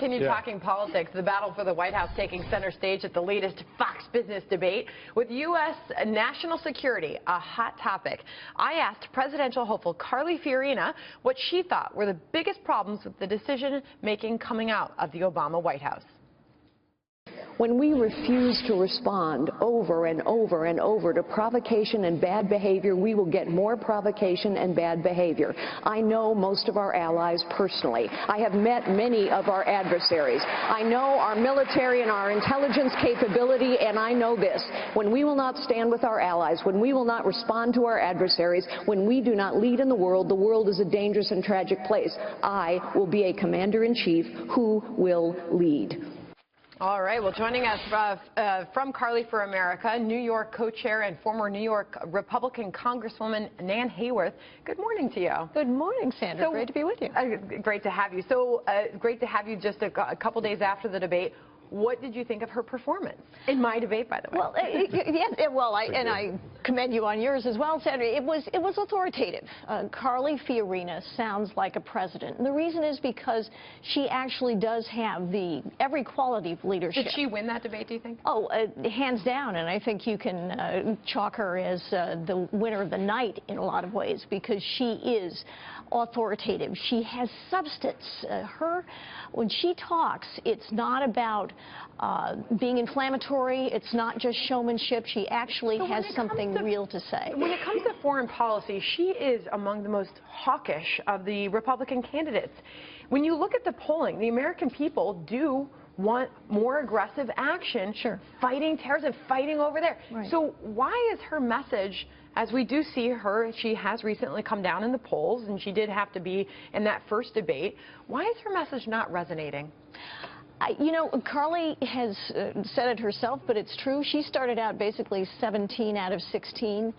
continue talking politics. The battle for the White House taking center stage at the latest Fox Business debate. With U.S. national security a hot topic, I asked presidential hopeful Carly Fiorina what she thought were the biggest problems with the decision-making coming out of the Obama White House. When we refuse to respond over and over and over to provocation and bad behavior, we will get more provocation and bad behavior. I know most of our allies personally. I have met many of our adversaries. I know our military and our intelligence capability, and I know this. When we will not stand with our allies, when we will not respond to our adversaries, when we do not lead in the world is a dangerous and tragic place. I will be a commander-in-chief who will lead. All right, well, joining us from Carly for America, New York co-chair and former New York Republican Congresswoman Nan Hayworth. Good morning to you. Good morning, Sandra. Great to be with you. Great to have you. So great to have you just a couple days after the debate. What did you think of her performance in my debate, by the way? Well, I commend you on yours as well, Sandra. It was authoritative. Carly Fiorina sounds like a president, and the reason is because she actually does have every quality of leadership. Did she win that debate, do you think? Oh, hands down, and I think you can chalk her as the winner of the night in a lot of ways because she is authoritative. She has substance. When she talks, it's not about being inflammatory. It's not just showmanship. She actually has something real to say. When it comes to foreign policy, she is among the most hawkish of the Republican candidates. When you look at the polling, the American people do want more aggressive action, fighting terrorism, fighting over there. Right. So why is her message, as we do see her, she has recently come down in the polls, and she did have to be in that first debate, why is her message not resonating? You know, Carly has said it herself, but it's true. She started out basically 17 out of 16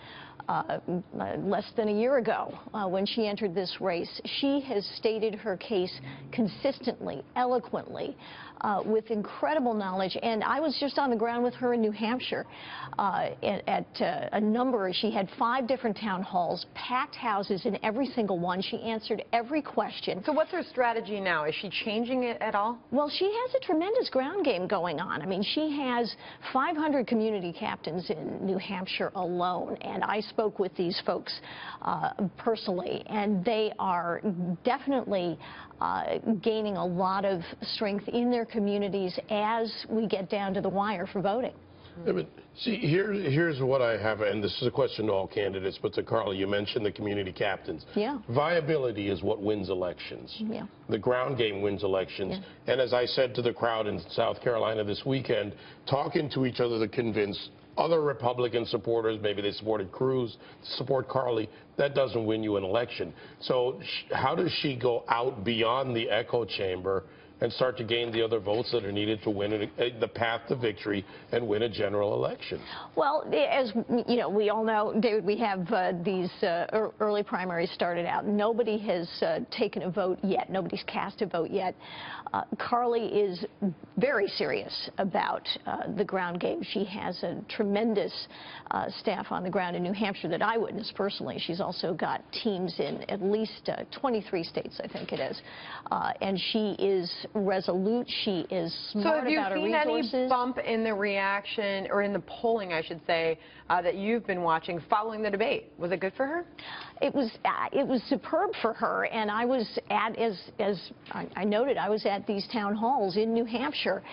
less than a year ago when she entered this race. She has stated her case consistently, eloquently, with incredible knowledge. And I was just on the ground with her in New Hampshire at a number. She had 5 different town halls, packed houses in every single one. She answered every question. So what's her strategy now? Is she changing it at all? Well, she has a tremendous ground game going on. I mean, she has 500 community captains in New Hampshire alone, and I spoke with these folks personally, and they are definitely gaining a lot of strength in their communities as we get down to the wire for voting. Yeah, but see, here's what I have, and this is a question to all candidates, but to Carly, you mentioned the community captains. Yeah. Viability is what wins elections. Yeah. The ground game wins elections. Yeah. And as I said to the crowd in South Carolina this weekend, talking to each other to convince other Republican supporters, maybe they supported Cruz, support Carly, that doesn't win you an election. So how does she go out beyond the echo chamber and start to gain the other votes that are needed to win the path to victory and win a general election? Well, as you know, we all know, David, we have these early primaries started out. Nobody has taken a vote yet. Nobody's cast a vote yet. Carly is very serious about the ground game. She has a tremendous staff on the ground in New Hampshire that I witnessed personally. She's also got teams in at least 23 states, I think it is. And she is resolute. She is smart about her resources. So have you seen any bump in the reaction, or in the polling, I should say, that you've been watching following the debate? Was it good for her? It was superb for her, and I was at, as I noted, I was at these town halls in New Hampshire,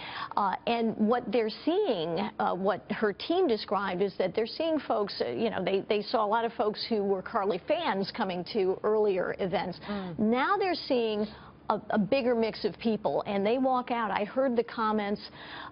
and what they're seeing, what her team described is that they're seeing folks, you know, they saw a lot of folks who were Carly fans coming to earlier events. Now they're seeing a bigger mix of people, and they walk out. I heard the comments,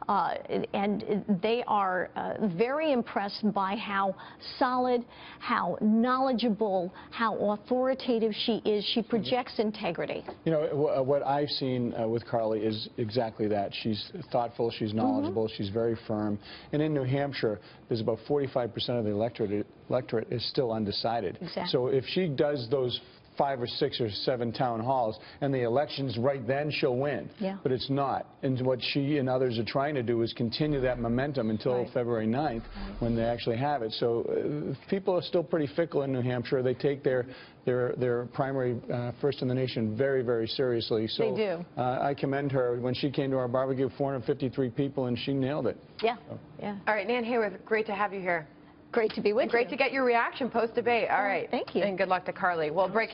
and they are very impressed by how solid, how knowledgeable, how authoritative she is. She projects integrity. You know, what I've seen with Carly is exactly that. She's thoughtful, she's knowledgeable, she's very firm. And in New Hampshire, there's about 45% of the electorate is still undecided. Exactly. So if she does those 5 or 6 or 7 town halls, and the election's right then, she'll win. Yeah. But it's not. And what she and others are trying to do is continue that momentum until February 9th when they actually have it. So people are still pretty fickle in New Hampshire. They take their primary first in the nation very, very seriously. So they do. I commend her. When she came to our barbecue, 453 people, and she nailed it. Yeah, yeah. All right, Nan Hayworth, great to have you here. Great to be with you. Great to get your reaction post-debate. All right. Thank you. And good luck to Carly. We'll break.